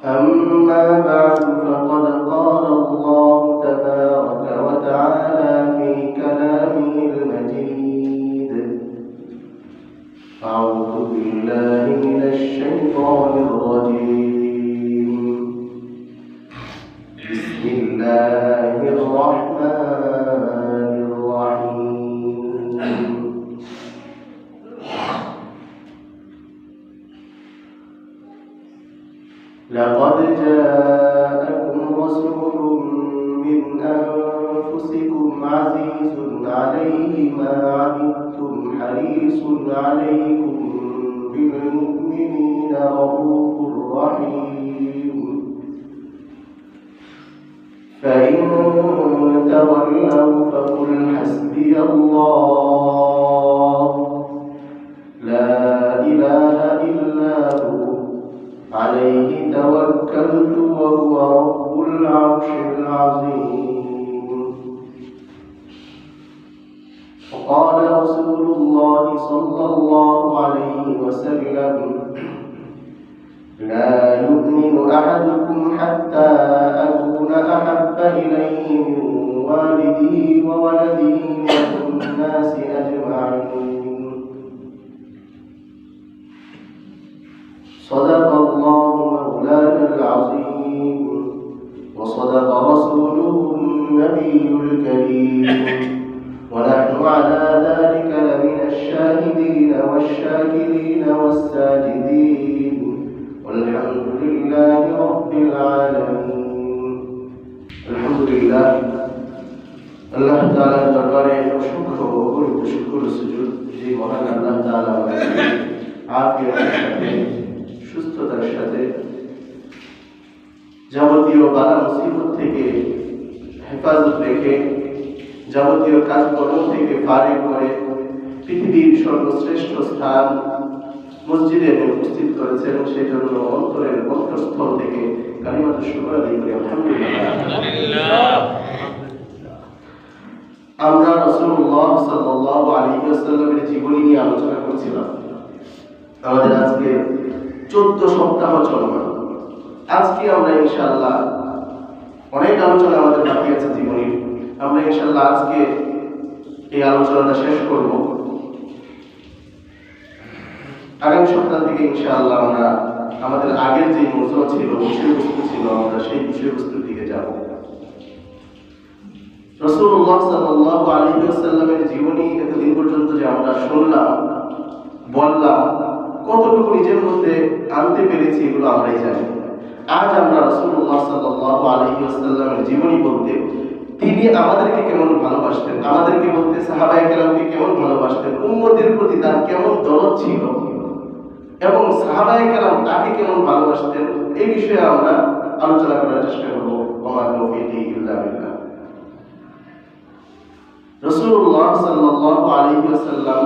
أما بعد فقد قال الله تبارك وتعالى في كلامه المجيد أعوذ بالله من الشيطان الرجيم بسم الله الرحمن الرحيم لقد جاءكم رسول من أنفسكم عزيز عليه ما عنتم حريص عليكم بالمؤمنين رؤوف رحيم فإن تولوا فقل حسبي الله لا إله إلا هو عليه توكلت وهو رب العرش العظيم. وقال رسول الله صلى الله عليه وسلم لا يؤمن أحدكم حتى أكون أحب إليه من والده وولده والناس أجمعين. صدق الله مولانا العظيم وصدق رسوله النبي الكريم ونحن على ذلك لمن الشاهدين والشاكرين والساجدين والحمد لله رب العالمين. الحمد لله আল্লাহ তাআলার দরবারে অসংখ্য অগণিত শুকর সুজুদ যে মহান আল্লাহ তাআলা আমাদেরকে আফিয়তের সাথে সুস্থতার সাথে যাবতীয় বালা মুসিবত থেকে হেফাজত রেখে যাবতীয় কাজকর্ম থেকে ফারিগ করে পৃথিবীর সর্বশ্রেষ্ঠ স্থান মসজিদে উপস্থিত করেছেন, সেই জন্য অন্তরের অন্তঃস্থল থেকে কালিমাতুশ শুকর আদায় করি আলহামদুলিল্লাহ। আমরা রাসূলুল্লাহ সাল্লাল্লাহু আলাইহি ওয়াসাল্লামের জীবনী নিয়ে আলোচনা করছিলাম। আমাদের আজকে 14 সপ্তাহ চলমান। আজকে আমরা ইনশাআল্লাহ অনেক আলোচনা আমাদের বাকি আছে জীবনীর, আমরা ইনশাআল্লাহ আজকে এই আলোচনাটা শেষ করব। আগামী সপ্তাহ থেকে ইনশাআল্লাহ আমরা আমাদের আগের যে মৌজু ছিল, বিষয়বস্তু ছিল, আমরা সেই বিষয়বস্তুর দিকে যাব। রাসূলুল্লাহ সাল্লাল্লাহু আলাইহি ওয়াসাল্লামের জীবনী এতদিন পর্যন্ত যে আমরা শুনলাম, বললাম, কতটুকু নিজের মধ্যে আনতে পেরেছি এগুলো আমরাই জানি। আজ আমরা রাসূলুল্লাহ সাল্লাল্লাহু আলাইহি ওয়াসাল্লামের জীবনী বলতে তিনি আমাদেরকে কেমন ভালোবাসতেন, আমাদেরকে বলতে সাহাবায়ে কেরামকে কেমন ভালোবাসতেন, উম্মতের প্রতি তার কেমন দরদ ছিল এবং সাহাবায়ে কেরাম তাকে কেমন ভালোবাসতেন, এই বিষয়ে আমরা আলোচনা করার চেষ্টা করব। ওমা তৌফিকি ইল্লা বিল্লাহ। রাসূলুল্লাহ সাল্লাল্লাহু আলাইহি ওয়াসাল্লাম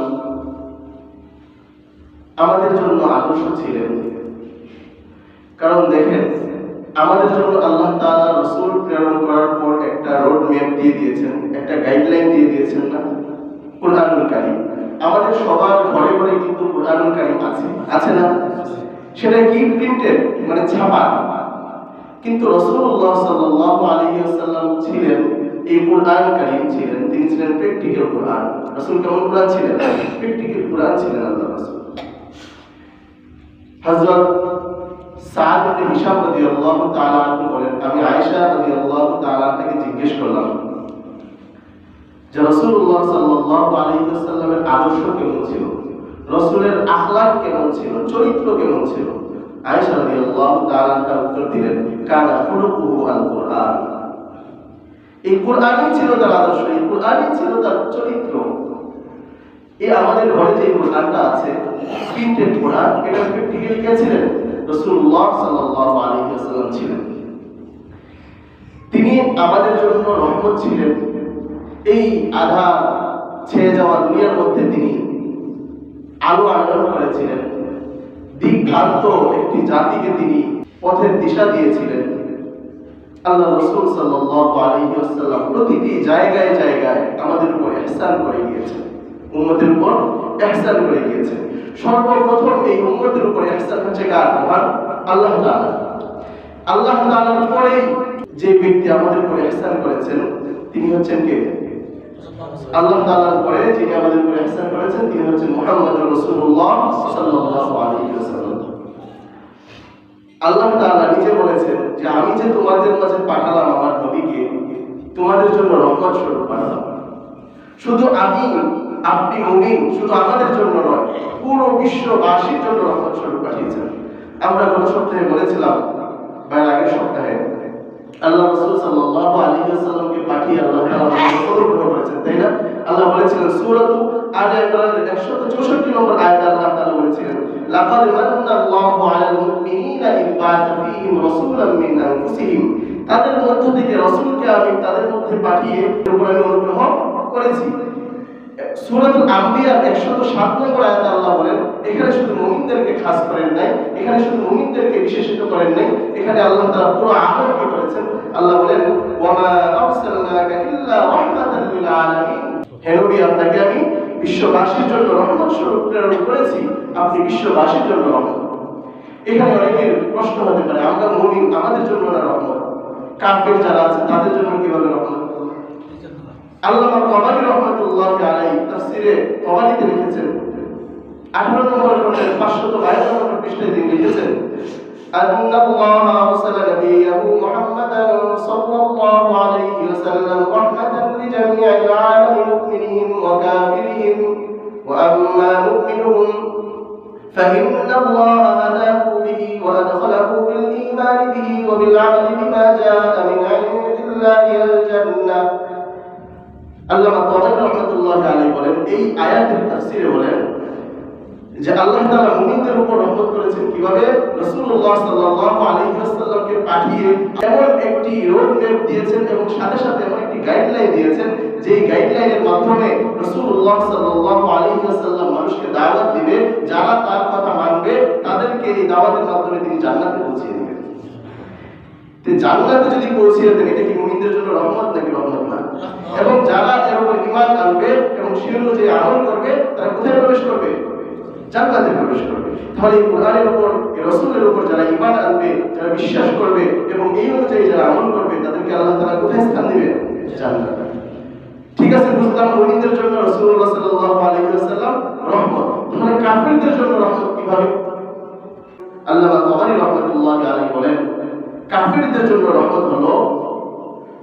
আমাদের জন্য আদর্শ ছিলেন। কারণ দেখেন, আমাদের জন্য আল্লাহ তাআলা রাসূল প্রেরণ করার পর একটা রোড ম্যাপ দিয়ে দিয়েছেন, একটা গাইডলাইন দিয়ে দিয়েছেন না, কুরআনুল কারীম। আমাদের সবার ঘরে ঘরে কিন্তু কুরআনুল কারীম আছে, আছে না? সেটা কি প্রিন্টেড, মানে ছাপা। কিন্তু রাসূলুল্লাহ সাল্লাল্লাহু আলাইহি ওয়াসাল্লাম ছিলেন এই কুরআনুল কারীম ছিলেন, তিনি ছিলেন প্র্যাকটিক্যাল কুরআন। রাসূল কেমন কুরআন ছিলেন? প্র্যাকটিক্যাল কুরআন ছিলেন আল্লাহর রাসূল। হযরত সাদ ইবনে হিশাম রাদিয়াল্লাহু তাআলা আনহু বলেন, আমি আয়েশা রাদিয়াল্লাহু তাআলা থেকে জিজ্ঞেস করলাম যে রাসূলুল্লাহ সাল্লাল্লাহু আলাইহি ওয়াসাল্লামের আদর্শ কেমন ছিল, রাসূলের আখলাক কেমন ছিল, চরিত্র কেমন ছিল? আয়েশা রাদিয়াল্লাহু তাআলা উত্তর দিলেন, কানা খুলুকুহু আল কুরআন। এই কুরআনই ছিল তার আদর্শ, এই কুরআনই ছিল তার চরিত্র। এই আমাদের ঘরে যে কুরআনটা আছে, প্রিন্টেড কুরআন, এটা প্র্যাকটিক্যাল কে ছিলেন? রাসূলুল্লাহ সাল্লাল্লাহু আলাইহি ওয়াসাল্লাম ছিলেন। তিনি আমাদের জন্য রহমত ছিলেন। এই আধা ছেয়ে যাওয়া দুনিয়ার মধ্যে তিনি আলো আলোড়ন করেছিলেন। দিকভ্রান্ত একটি জাতিকে তিনি পথের দিশা দিয়েছিলেন। আল্লাহ রাসূল সাল্লাল্লাহু আলাইহি ওয়াসাল্লাম প্রতিটি জায়গায় জায়গায় আমাদের উপর ইহসান করে গিয়েছেন, উম্মতের উপর ইহসান করে গিয়েছেন। সর্বপ্রথম এই উম্মতের উপর ইহসান হচ্ছে কার? মহান আল্লাহ তাআলা। আল্লাহ তাআলার পরে যে ব্যক্তি আমাদের উপর ইহসান করেছেন তিনি হচ্ছেন কে? আল্লাহ তাআলার পরে যিনি আমাদের উপর ইহসান করেছেন তিনি হচ্ছেন মুহাম্মদুর রাসূলুল্লাহ সাল্লাল্লাহু আলাইহি ওয়াসাল্লাম। আল্লাহ তাআলা নিজে বলেছেন যে আমি যে তোমাদের মাঝে পাঠালাম আমার নবীকে তোমাদের জন্য রহমত স্বরূপ পাঠালাম। শুধু আমি আপনি মুমিন শুধু আমাদের জন্য নয় পুরো বিশ্ববাসীর জন্য রহমত স্বরূপ পাঠিয়েছেন। আমরা গত সপ্তাহে বলেছিলাম বা আগের সপ্তাহে আল্লাহ রাসূল সাল্লাল্লাহু আলাইহি ওয়াসাল্লামকে পাঠিয়ে আল্লাহ তাআলা অনুগ্রহ করেছেন, তাই না? আল্লাহ বলেছিলেন সূরা আলে ইমরানের 164 নম্বর আয়াতে আল্লাহ তাআলা বলেছিলেন লাকাদ মান্নাল্লাহু আলাল মুমিনিনা ইয বা'আথা ফীহিম রাসূলাম মিন আনফুসিহিম, তাদের মধ্য থেকে রাসূলকে আমি তাদের মধ্যে পাঠিয়ে উপর আমি অনুগ্রহ করেছি। সূরাতুল আম্বিয়া 107 নম্বর আয়াতে আল্লাহ বলেন এখানে শুধু মুমিনদেরকে খাস করেন নাই, এখানে শুধু মুমিনদেরকে বিশেষিত করেন নাই, এখানে আল্লাহ তাআলা পুরো আয়াতকে করেছেন। আল্লাহ বলেন ওয়ামা আরসালনাকা ইল্লা রাহমাতাল লিল আলামিন, হে নবী আপনাকে আমি বিশ্ববাসীর জন্য রহমত স্বরূপ প্রেরণ করেছি, আপনি বিশ্ববাসীর জন্য রহমত। এখানে অনেকের প্রশ্ন হতে পারে আমরা মুমিন আমাদের জন্য না রহমত, কাফের যারা আছে তাদের জন্য কিভাবে রহমত? আল্লামা তাবারী রাহমাতুল্লাহি আলাইহি তাফসীরে তাবারীতে লিখেছেন 18 নম্বর খণ্ডের 552 নম্বর পৃষ্ঠায় তিনি লিখেছেন আল্লাহ আরসালা নবিয়াহু মুহাম্মাদান সাল্লাল্লাহু আলাইহি ওয়াসাল্লাম রাহমাতান লিজামি'আল আলামিন মুমিনিহিম ওয়া কাফিরিহিম ওয়া আম্মা মুমিনুহুম فإن الله هداه به وأدخله بالإيمان به وبالعمل بما جاء من عند الله الجنة। আল্লামা তাবারী রাহমাতুল্লাহি আলাইহি বলেন এই আয়াতের তাফসীরে বলেন যে আল্লাহ তাআলা মুমিনদের উপর রহমত করেছেন কিভাবে? রাসূলুল্লাহ সাল্লাল্লাহু আলাইহি ওয়াসাল্লামকে পাঠিয়ে এমন একটি রোড ম্যাপ দিয়েছেন এবং সাথে সাথে এমন একটি গাইডলাইন দিয়েছেন যেই গাইডলাইনের মাধ্যমে রাসূলুল্লাহ সাল্লাল্লাহু আলাইহি ওয়াসাল্লাম মানুষকে দাওয়াত দিবে, যারা তার কথা মানবে তাদেরকে এই দাওয়াতের মাধ্যমে তিনি জান্নাতে পৌঁছে দিবেন। তো জান্নাতে যদি পৌঁছে দেন এটা কি মুমিনদের জন্য রহমত নাকি রহমত না? এবং যারা এর উপর ঈমান আনবে এবং সেই অনুযায়ী আমল করবে তারা কোথায় প্রবেশ করবে? জান্নাতে প্রবেশ করবে। তাহলে এই কোরআনের উপর এই রাসূলের উপর যারা ঈমান আনবে যারা বিশ্বাস করবে এবং এই অনুযায়ী যারা আমল করবে তাদেরকে আল্লাহ তাআলা কোথায় স্থান দিবেন? জান্নাতে। ঠিক আছে, বুঝলাম মুমিনদের জন্য রাসূলুল্লাহ সাল্লাল্লাহু আলাইহি ওয়াসাল্লাম রহমত। তাহলে কাফিরদের জন্য রহমত কিভাবে? আল্লামা তাবারী রাহমাতুল্লাহি আলাইহি বলেন কাফিরদের জন্য রহমত হলো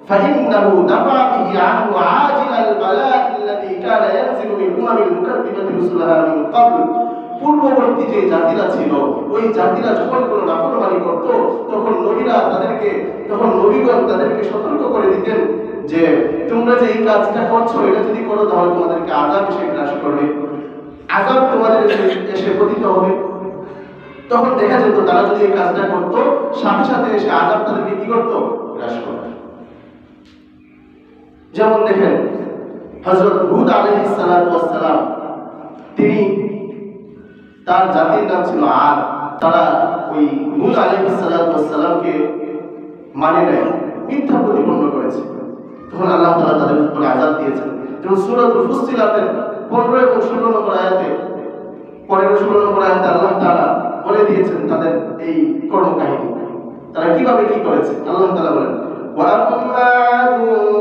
فإنه دفع به عنه عاجل البلاء الذي كان ينزل بالأمم المكذبة رسلها من قبل। পূর্ববর্তী যে জাতিরা ছিল ওই জাতিরা যখন কোনো নাফরমানি করত তখন নবীগণ তাদেরকে সতর্ক করে দিতেন যে তোমরা যে এই কাজটা করছো এটা যদি করো তাহলে তোমাদেরকে আযাব এসে গ্রাস করবে, আযাব তোমাদের এসে পতিত হবে। তখন দেখা যেত তারা যদি এই কাজটা করত সাথে সাথে এসে আযাব তাদেরকে কি করত? গ্রাস করত। যেমন দেখেন হযরত হুদ আলাইহিস সালাতু ওয়াস সালাম তিনি তার জাতির নাম ছিল আদ, তারা ওই হুদ আলাইহিস সালাতু ওয়াস সালামকে মানে নাই, মিথ্যা প্রতিপন্ন করেছে। তখন আল্লাহ তাআলা তাদের উপর আযাব দিয়েছেন। যেমন সূরাতুল ফুসসিলাতের 15 এবং 16 নম্বর আয়াতে 15-16 নম্বর আয়াতে আল্লাহ তাআলা বলে দিয়েছেন তাদের এই কর্মকাহিনী তারা কিভাবে কি করেছে। আল্লাহ তাআলা বলেন وَأَمَّا عَادٌ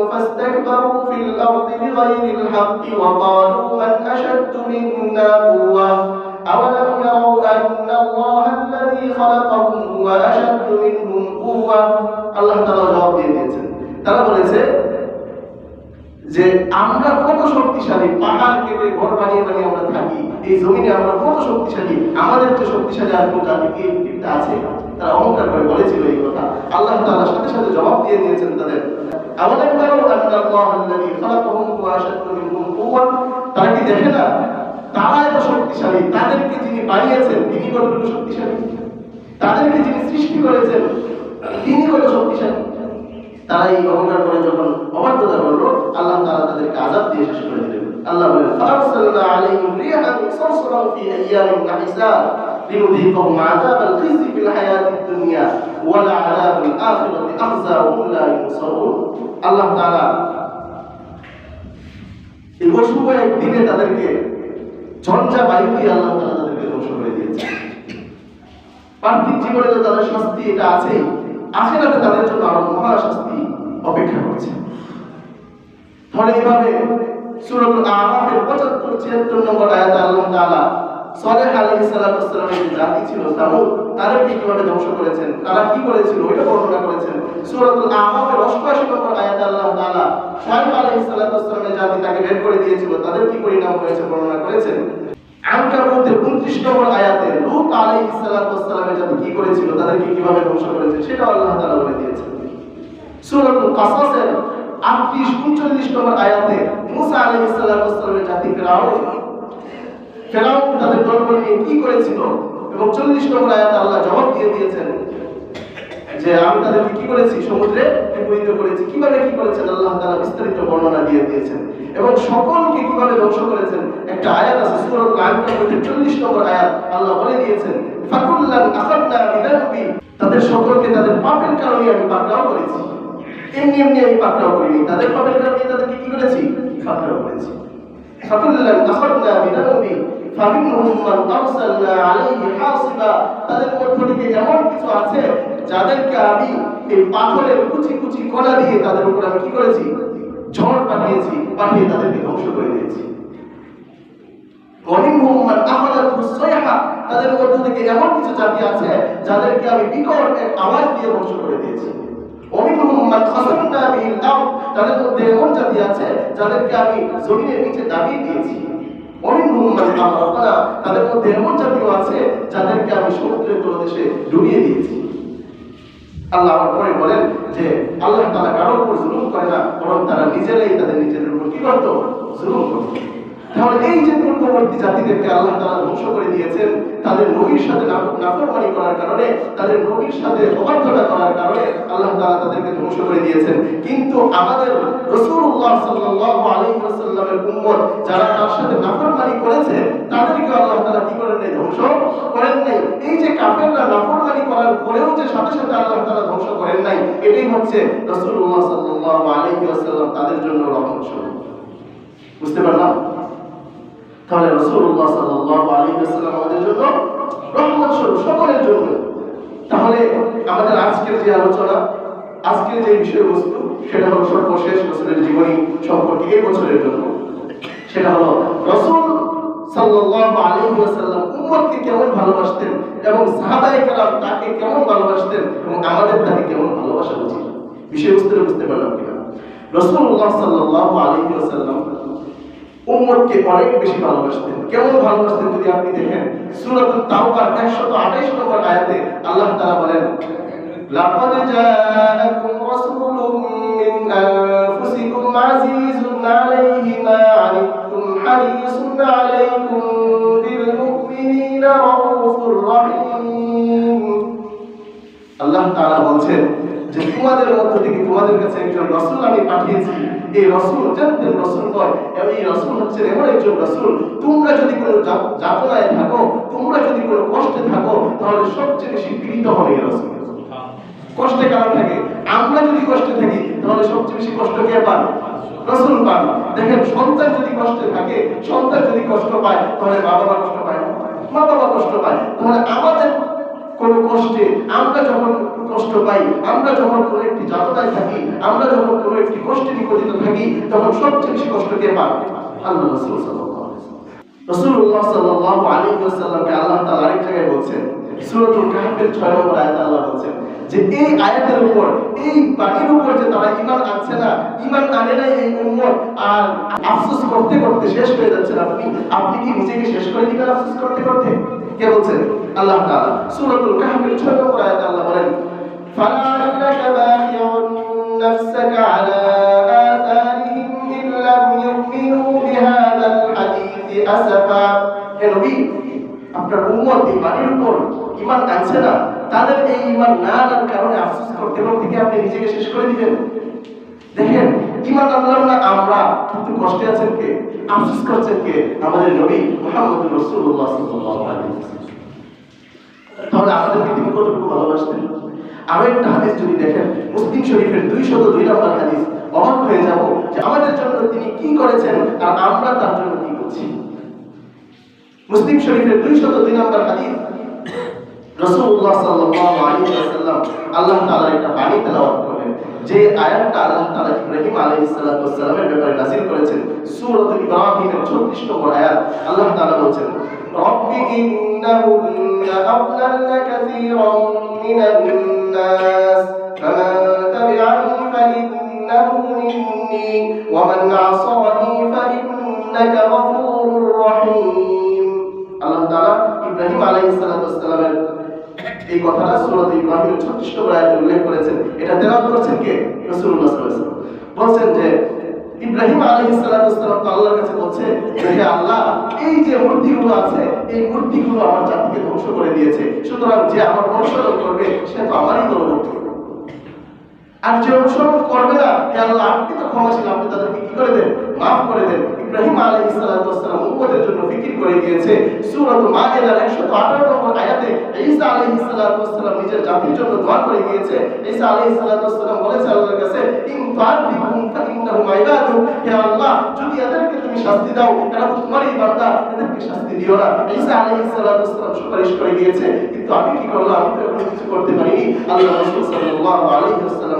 فَاسْتَكْبَرُوا فِي الْأَرْضِ بِغَيْرِ الْحَقِّ وَقَالُوا مَنْ أَشَدُّ مِنَّا قُوَّةً أَوَلَمْ يَرَوْا أَنَّ اللَّهَ الَّذِي خَلَقَهُمْ هُوَ أَشَدُّ مِنْهُمْ قُوَّةً। আল্লাহ তাআলা জবাব দিয়ে দিয়েছেন, তারা বলেছে যে আমরা কত শক্তিশালী, পাহাড় কেটে ঘর বানিয়ে বানিয়ে আমরা থাকি, এই জমিনে আমরা কত শক্তিশালী, আমাদের যে শক্তিশালী আর কোন জাতি কি পৃথিবীতে আছে? তারা অহংকার করে বলেছিল এই কথা। আল্লাহ তাআলা সাথে সাথে জবাব দিয়ে দিয়েছেন তাদের আওয়ালাম ইয়ারাউ আন্না আল্লাহাল্লাযী খালাকাহুম ওয়া আশাদ্দু মিনহুম কুওয়া, তারা কি দেখে না তারা এত শক্তিশালী, তাদেরকে যিনি বানিয়েছেন তিনি কতটুকু শক্তিশালী, তাদেরকে যিনি সৃষ্টি করেছেন তিনি কত শক্তিশালী। তারা এই অহংকার করে যখন অবাধ্যতা করলো আল্লাহ তাআলা তাদেরকে আযাব দিয়ে শেষ করে দিলেন। আল্লাহ বলেন ফারসালনা আলাইহিম রিহান সারসারান ফি আইয়ামিন নাহিসাত লিনুযীকাহুম আযাবাল খিজি ফিল হায়াতিদ দুনিয়া ওয়া লা'আযাবুল আখিরাতি আখযা ওয়া হুম লা ইনসারুন। আল্লাহ তাআলা এই অশুভ দিনে তাদেরকে ঝঞ্ঝা বায়ু দিয়ে আল্লাহ তাআলা তাদেরকে ধ্বংস করে দিয়েছে। পার্থিব জীবনে তো তাদের শাস্তি এটা আছেই, আখিরাতে তাদের জন্য আরো মহা শাস্তি অপেক্ষা করছে। তাহলে এইভাবে সূরাতুল আরাফের 75-76 নম্বর আয়াতে আল্লাহ তাআলা সালেহ আলাইহিস সালামের যে জাতি ছিল সামুদ, তাদেরকে কিভাবে ধ্বংস করেছেন, তারা কি করেছিল ওইটা বর্ণনা করেছেন। সূরাতুল আরাফের 88 নম্বর আয়াতে আল্লাহ তাআলা শুআয়ব আলাইহিস সালামের জাতি তাকে বের করে দিয়েছিল, তাদের কি পরিণাম হয়েছে বর্ণনা করেছেন। আনকাবুতের 29 নম্বর আয়াতে লূত আলাইহিস সালামের জাতি কি করেছিল, তাদেরকে কিভাবে ধ্বংস করেছে সেটা আল্লাহ তাআলা বলে দিয়েছেন। সূরাতুল কাসাসের 38-39 নম্বর আয়াতে মুসা আলাইহিস সালামের জাতি ফেরাউন তাদের দলবল নিয়ে কি করেছিল, এবং 40 নম্বর আয়াতে আল্লাহ জবাব দিয়ে দিয়েছেন যে আমি তাদেরকে কি করেছি, সমুদ্রে নিপতিত করেছি। কিভাবে কি করেছেন আল্লাহ তাআলা বিস্তারিত বর্ণনা দিয়ে দিয়েছেন, এবং সকলকে কিভাবে ধ্বংস করেছেন। একটা আয়াত আছে সূরাতুল আনকাবুতের 40 নম্বর আয়াত, আল্লাহ বলে দিয়েছেন ফাকুল্লান আখাযনা বিযানবি, তাদের সকলকে তাদের পাপের কারণে আমি পাকড়াও করেছি। এমনি এমনি আমি পাকড়াও করিনি, তাদের পাপের কারণে তাদেরকে কি করেছি, পাকড়াও করেছি। ফাকুল্লান আখাযনা বিযানবি ফামিনহুম মান আরসালনা আলাইহি হাসিবা, তাদের মধ্য থেকে এমন কিছু আছে যাদেরকে আমি এই পাথরের কুচি কুচি কণা দিয়ে তাদের উপর আমি কি করেছি, ঝড় পাঠিয়েছি, পাঠিয়ে তাদেরকে ধ্বংস করে দিয়েছি। ওয়ামিনহুম মান আখাযাতহু সাইহা, তাদের মধ্য থেকে এমন কিছু জাতি আছে যাদেরকে আমি বিকট এক আওয়াজ দিয়ে ধ্বংস করে দিয়েছি। ওয়ামিনহুম মান খাসাফনা বিল আরদ, তাদের মধ্যে এমন জাতি আছে যাদেরকে আমি জমিনের নিচে দাবিয়ে দিয়েছি। ওয়ামিনহুম মান আগরাকনা, তাদের মধ্যে এমন জাতিও আছে যাদেরকে আমি সমুদ্রের তলদেশে ডুবিয়ে দিয়েছি। আল্লাহ পরে বলেন যে আল্লাহ তাআলা কারোর উপর জুলুম করে না, বরং তারা নিজেরাই তাদের নিজেদের উপর কি করত, জুলুম করত। তাহলে এই যে পূর্ববর্তী জাতিদেরকে আল্লাহ তাআলা ধ্বংস করে দিয়েছেন তাদের নবীর সাথে নাফরমানি করার কারণে, তাদের নবীর সাথে অবাধ্যতা করার কারণে আল্লাহ তাআলা তাদেরকে ধ্বংস করে দিয়েছেন। কিন্তু আমাদের রাসূলুল্লাহ সাল্লাল্লাহু আলাইহি ওয়াসাল্লামের উম্মত যারা তার সাথে নাফরমানি করেছে তাদেরকে আল্লাহ তাআলা কি করেন নাই, ধ্বংস করেন নাই। এই যে কাফেররা নাফরমানি করার পরেও যে সাথে সাথে আল্লাহ তাআলা ধ্বংস করেন নাই, এটাই হচ্ছে রাসূলুল্লাহ সাল্লাল্লাহু আলাইহি ওয়াসাল্লাম তাদের জন্য রহমত স্বরূপ। বুঝতে পারলাম? তাহলে রাসূলুল্লাহ সাল্লাল্লাহু আলাইহি ওয়াসাল্লাম আমাদের জন্য রহমত স্বরূপ, সকলের জন্য। তাহলে আমাদের আজকের যে আলোচনা, আজকের যে বিষয়বস্তু, সেটা হলো সর্বশেষ রাসূলের জীবনী সম্পর্কে এই বছরের জন্য। সেটা হলো রাসূল সাল্লাল্লাহু আলাইহি ওয়াসাল্লাম উম্মতকে কেমন ভালোবাসতেন এবং সাহাবায়ে কেরাম তাকে কেমন ভালোবাসতেন এবং আমাদের তাকে কেমন ভালোবাসা উচিত। বিষয়বস্তুটা বুঝতে পারলাম কিনা? রাসূলুল্লাহ সাল্লাল্লাহু আলাইহি ওয়াসাল্লাম উম্মতকে অনেক বেশি ভালোবাসতেন। কেমন ভালোবাসতেন যদি আপনি দেখেন, সূরাতুত তাওবার 128 নম্বর আয়াতে আল্লাহ তাআলা বলেন লাকাদ জাআকুম রাসূলুম মিন আনফুসিকুম আজিজুন আলাইহি মা আনিতুম হারিসুন আলাইকুম বিল মুমিনিনা রাউফুর রহিম। আল্লাহ তাআলা বলছেন যে তোমাদের মধ্য থেকে তোমাদের কাছে একজন রাসূল আমি পাঠিয়েছি। এই রাসূল জানতেন রাসূল নয়, এই রাসূল হচ্ছে এমন একজন রাসূল, তোমরা যদি কোনো যাতনায় থাকো, তোমরা যদি কোনো কষ্টে থাকো, তাহলে সবচেয়ে বেশি পীড়িত হবে এই রাসূল। কষ্টে কারা থাকে? আমরা যদি কষ্টে থাকি তাহলে সবচেয়ে বেশি কষ্ট কে পান? রাসূল পান। দেখেন, সন্তান যদি কষ্টে থাকে, সন্তান যদি কষ্ট পায়, তাহলে মা বাবা কষ্ট পায় না? মা বাবা কষ্ট পায়। তাহলে আমাদের কোন কষ্টে, আমরা যখন কষ্ট পাই, আমরা যখন কোনো একটি যাতনায় থাকি, আমরা যখন কোনো একটি কষ্টে নিপতিত থাকি, তখন সবচেয়ে বেশি কষ্ট কে পান? আল্লাহ রাসূল সাল্লাল্লাহু আলাইহি ওয়াসাল্লাম। রাসূলুল্লাহ সাল্লাল্লাহু আলাইহি ওয়াসাল্লামকে আল্লাহ তাআলা আরেক জায়গায় বলছেন, সূরাতুল কাহফের 6 নম্বর আয়াতে আল্লাহ বলছেন যে এই আয়াতের উপর, এই বাণীর উপর যে তারা ঈমান আনছে না, ঈমান আনে না এই উম্মত, আর আফসোস করতে করতে শেষ হয়ে যাচ্ছে। আপনি কি নিজেকে শেষ করে দিবেন আফসোস করতে করতে? কে বলছেন? আল্লাহ তাআলা। সূরাতুল কাহফের 6 নম্বর আয়াতে আল্লাহ বলেন ফালা'allaka বাখিউন নাফসাকা আলা আথারিহিম ইন লাম ইউমিনু বিহাযাল হাদীসি আসাফা। হে নবী, আপনার উম্মত এই বাণীর উপর ঈমান আনছে না, তাদের এই ঈমান না আনার কারণে আফসোস করতে করতে কি আপনি নিজেকে শেষ করে দিবেন? দেখেন, ঈমান আনলাম না আমরা, কিন্তু কষ্টে আছেন কে? আফসোস করছেন কে? আমাদের নবী মুহাম্মদুর রাসূলুল্লাহ সাল্লাল্লাহু আলাইহি ওয়াসাল্লাম। তাহলে আমাদেরকে তিনি কতটুকু ভালোবাসতেন? আরো একটা হাদিস যদি দেখেন, মুসলিম শরীফের 202 নম্বর হাদিস, অবাক হয়ে যাব যে আমাদের জন্য তিনি কি করেছেন আর আমরা তার জন্য কি করছি। মুসলিম শরীফের 202 নম্বর হাদিস, রাসূলুল্লাহ সাল্লাল্লাহু আলাইহি ওয়াসাল্লাম আল্লাহ তাআলার একটা বাণী তেলাওয়াত করলেন, যে আয়াতটা আল্লাহ তাআলা ইব্রাহিম আলাইহিস সালাতু ওয়াস সালামের ব্যাপারে নাযিল করেছেন। সূরা ইব্রাহিমের 36 নম্বর আয়াত। আল্লাহ তাআলা বলেন, রব্বি ইন্নাহুন্না আযলালনা কাসীরাম মিনান নাস ফামান তাবি'আনি ফাইন্নাহু মিন্নি ওয়া মান 'আসানি ফাইন্নাকা গফুরুর রাহিম। আল্লাহ তাআলা ইব্রাহিম আলাইহিস সালাতু ওয়াস সালামের এই কথাটা সূরা ইব্রাহিমের 36 নম্বর আয়াতে উল্লেখ করেছেন। এটা তেলাওয়াত করেছেন কে? রাসূলুল্লাহ সাল্লাল্লাহু আলাইহি ওয়াসাল্লাম। বলেন যে ইব্রাহিম আলাইহিস সালাতু ওয়াস সালাম আল্লাহর কাছে বলছে, হে আল্লাহ, এই যে মূর্তিগুলো আছে এই মূর্তিগুলো আমার জাতিকে ধ্বংস করে দিয়েছে, সুতরাং যে আমার অনুসরণ করবে সে তো আমারই দলভুক্ত, আর যে অনুসরণ করবে না, হে আল্লাহ আপনি তো ক্ষমাশীল, আপনি তাদেরকে কি করে দেন? মাফ করে দেন। ইব্রাহিম আলাইহিস সালাতু ওয়াস সালাম উম্মতের জন্য ফিকির করে গিয়েছে। সূরা মাইদার 118 নম্বর আয়াতে ঈসা আলাইহিস সালাতু ওয়াস সালাম নিজের জাতির জন্য দোয়া করে গিয়েছে। ঈসা আলাইহিস সালাতু ওয়াস সালাম বলেছে আল্লাহর কাছে, ইন তুআযিবহুম ফাইন্নাহুম ইবাদুক, হে আল্লাহ যদি এদেরকে তুমি শাস্তি দাও এরা তো তোমারই বান্দা, এদেরকে শাস্তি দিও না। ঈসা আলাইহিস সালাতু ওয়াস সালাম সুপারিশ করে গিয়েছে, কিন্তু আমি কি করলাম? আমি তো এখন কিছু করতে পারিনি। আল্লাহ রাসূল সাল্লাল্লাহু আলাইহি ওয়াসাল্লাম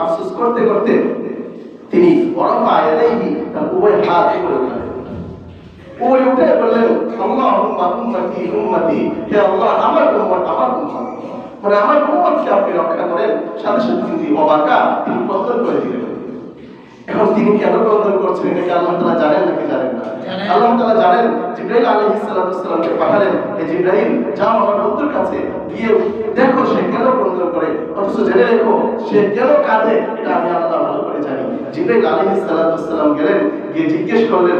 আফসোস করতে করতে তিনি ওরাফা ইয়াদাইহি, তার উভয় হাত উপরে উঠালেন। উপরে উঠে বললেন, আল্লাহুম্মা উম্মতি উম্মতি, হে আল্লাহ আমার উম্মত আমার উম্মত, মানে আমার উম্মতকে আপনি রক্ষা করেন। সাথে সাথে তিনি অবাকা, তিনি প্রস্তুত করে দিলেন। এখন তিনি কেন ক্রন্দন করছেন এটা কি আল্লাহ তাআলা জানেন নাকি জানেন না? আল্লাহ তাআলা জানেন। জিবরাইল আলাইহিস সালাতু ওয়াস সালামকে পাঠালেন, হে জিবরাইল যাও আমার বন্ধুর কাছে গিয়ে দেখো সে কেন ক্রন্দন করে, অথচ জেনে রেখো সে কেন কাঁদে, এটা আমি আল্লাহ ভালো করে জানি। জিবরাইল আলাইহিস সালাতু ওয়াস সালাম গেলেন, গিয়ে জিজ্ঞেস করলেন।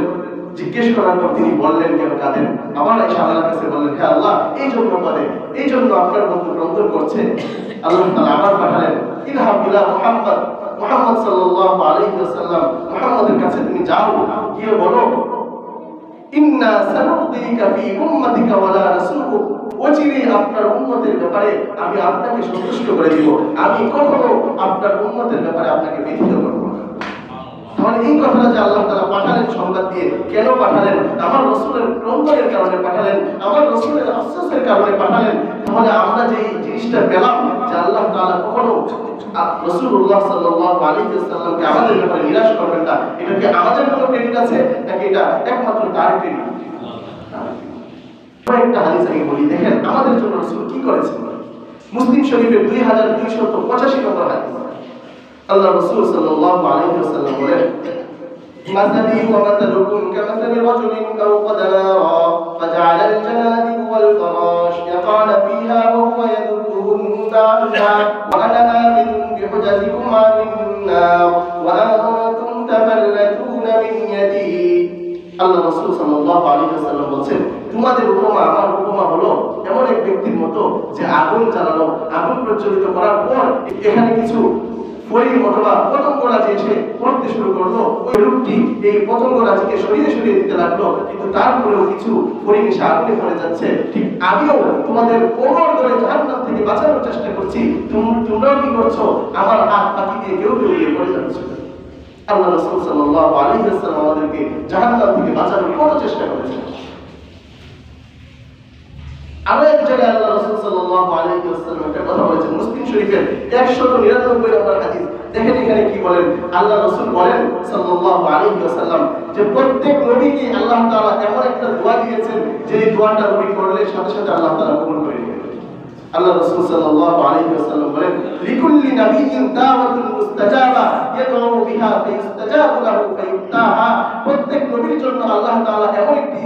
জিজ্ঞেস করার পর তিনি বললেন কেন কাঁদেন। আবার এসে আল্লাহর কাছে বললেন, হে আল্লাহ এই জন্য কাঁদে, এই জন্য আপনার বন্ধু ক্রন্দন করছে। আল্লাহ তাআলা আবার পাঠালেন, ইলহাম ইলা মুহাম্মদ, মুহাম্মদ সাল্লাল্লাহু আলাইহি ওয়াসাল্লাম মুহাম্মদের কাছে তুমি যাও, গিয়ে বলো, ইন্না সানুদিকা ফি উম্মাতিকা ওয়ালা নাসুহু, অচিরে আপনার উম্মতের ব্যাপারে আমি আপনাকে সন্তুষ্ট করে দিব, আমি কখনো আপনার উম্মতের ব্যাপারে আপনাকে ব্যথিত করব না। তাহলে এই কথাটা যে আল্লাহ তাআলা পাঠালেন সংবাদ দিয়ে, কেন পাঠালেন? আমার রাসূলের ক্রন্দনের কারণে পাঠালেন, আমার রাসূলের আফসোসের কারণে পাঠালেন। তাহলে আমরা যে এই জিনিসটা পেলাম যে আল্লাহ তাআলা কখনো রাসূলুল্লাহ সাল্লাল্লাহু আলাইহি ওয়াসাল্লামকে আমাদের ব্যাপারে নিরাশ করবেন না, এটা কি আমাদের কোনো ক্রেডিট আছে নাকি এটা একমাত্র তার ক্রেডিট? একটা হাদিস আমি বলি, দেখেন আমাদের জন্য রাসূল কি করেছেন। মুসলিম শরীফের 2285 নম্বর হাদিস। আল্লাহ রাসূল সাল্লাল্লাহু আলাইহি ওয়াসাল্লাম বলেন, মাসালি ওয়া মাসালুকুম কামাসালি রাজুলিন আওকাদা নারা ফাজআলা আল-জানাদিব ওয়াল ফারাশ ইয়াকানা ফিহা ওয়া হুয়া ইয়াদুরুহুন্না ওয়া আনা আখিযুন বিহুজাতিকুম আন-নার ওয়া আনতুম তাফাল্লাতুনা মিন ইয়াদি। আল্লাহ রাসূল সাল্লাল্লাহু আলাইহি ওয়াসাল্লাম বলেন, তোমাদের উপমা আমার উপমা হলো এমন এক ব্যক্তির মতো যে আগুন জ্বালালো, আগুন প্রজ্বলিত করার পর এখানে কিছু ফড়িং অথবা পতঙ্গরাজি এসে পড়তে শুরু করলো। ওই লোকটি এই পতঙ্গরাজিকে সরিয়ে সরিয়ে দিতে লাগলো, কিন্তু তারপরেও কিছু ফড়িং এসে আগুনে পড়ে যাচ্ছে। ঠিক আমিও তোমাদের কোমর ধরে জাহান্নাম থেকে বাঁচানোর চেষ্টা করছি, তোমরাও কি করছো? আমার হাত পাখি দিয়ে কেউ কেউ দিয়ে পড়ে যাচ্ছে। আল্লাহ রাসূল সাল্লাল্লাহু আলাইহি ওয়াসাল্লাম আমাদেরকে জাহান্নাম থেকে বাঁচানোর কত চেষ্টা করেছেন। আরো এক জায়গায় আল্লাহ রাসূল সাল্লাল্লাহু আলাইহি ওয়াসাল্লাম একটা কথা বলেছেন, মুসলিম শরীফের 199 নম্বর হাদিস। দেখেন এখানে কি বলেন। আল্লাহ রাসূল বলেন সাল্লাল্লাহু আলাইহি ওয়াসাল্লাম যে প্রত্যেক নবীকে আল্লাহ তাআলা এমন একটা দোয়া দিয়েছেন যে এই দোয়াটা নবী করলে সাথে সাথে আল্লাহ তাআলা কবুল করে নেবেন। আল্লাহ রাসূল সাল্লাল্লাহু আলাইহি ওয়াসাল্লাম বলেন, লিকুল্লি নাবিয়্যিন দাওয়াতুন মুস্তাজাবা ইয়াদউ বিহা ফায়ুস্তাজাবু লাহু ফায়ুতাহা। প্রত্যেক নবীর জন্য আল্লাহ তাআলা এমন একটি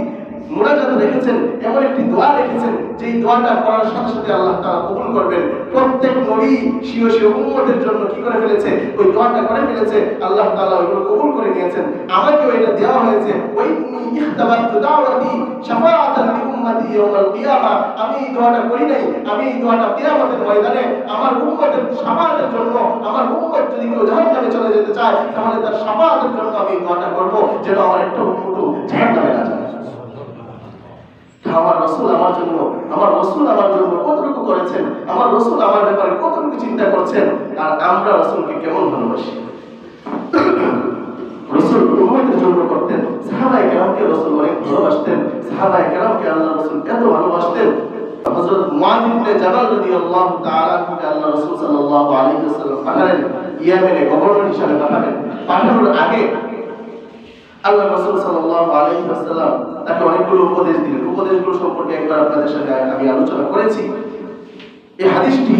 মুনাজাত রেখেছেন, এমন একটি দোয়া রেখেছেন যে দোয়াটা করার সাথে সাথে আল্লাহ তাআলা কবুল করবেন। প্রত্যেক নবী স্বীয় স্বীয় উম্মতের জন্য কি করে ফেলেছে? ওই দোয়াটা করে ফেলেছে, আল্লাহ তাআলা ওইগুলো কবুল করে নিয়েছেন। আমাকেও এটা দেওয়া হয়েছে, ওই ইখতাবাতু দাওয়াতি শাফাআতান লি উম্মতি ইয়াউমাল কিয়ামা। আমি এই দোয়াটা করি নাই, আমি এই দোয়াটা কিয়ামতের ময়দানে আমার উম্মতের শাফাআতের জন্য, আমার উম্মত যদি কেউ জাহান্নামে চলে যেতে চায় তাহলে তার শাফাআতের জন্য আমি এই দোয়াটা করব, যেন আমার একটা উম্মত জাহান্নামে না যায়। আমার রাসূল আমার জন্য, আমার রাসূল আমার জন্য কতটুকু করেছেন, আমার রাসূল আমার ব্যাপারে কতটুকু চিন্তা করছেন, আর আমরা রাসূলকে কেমন ভালোবাসি। রাসূল উম্মতের জন্য করতেন, সাহাবায়ে কেরামকে রাসূল অনেক ভালোবাসতেন, সাহাবায়ে কেরামকে আল্লাহ রাসূল এত ভালোবাসতেন। হযরত মুআয ইবনে জাবাল রাদিয়াল্লাহু তাআলা আনহুকে আল্লাহ রাসূল সাল্লাল্লাহু আলাইহি ওয়াসাল্লাম পাঠালেন, ইয়েমেনে গভর্নর হিসেবে পাঠালেন। পাঠানোর আগে আল্লাহ রাসূল সাল্লাল্লাহু আলাইহি ওয়াসাল্লাম তাকে অনেকগুলো উপদেশ দিলেন। উপদেশগুলো সম্পর্কে একবার আপনাদের সাথে আমি আলোচনা করেছি। এই হাদিসটি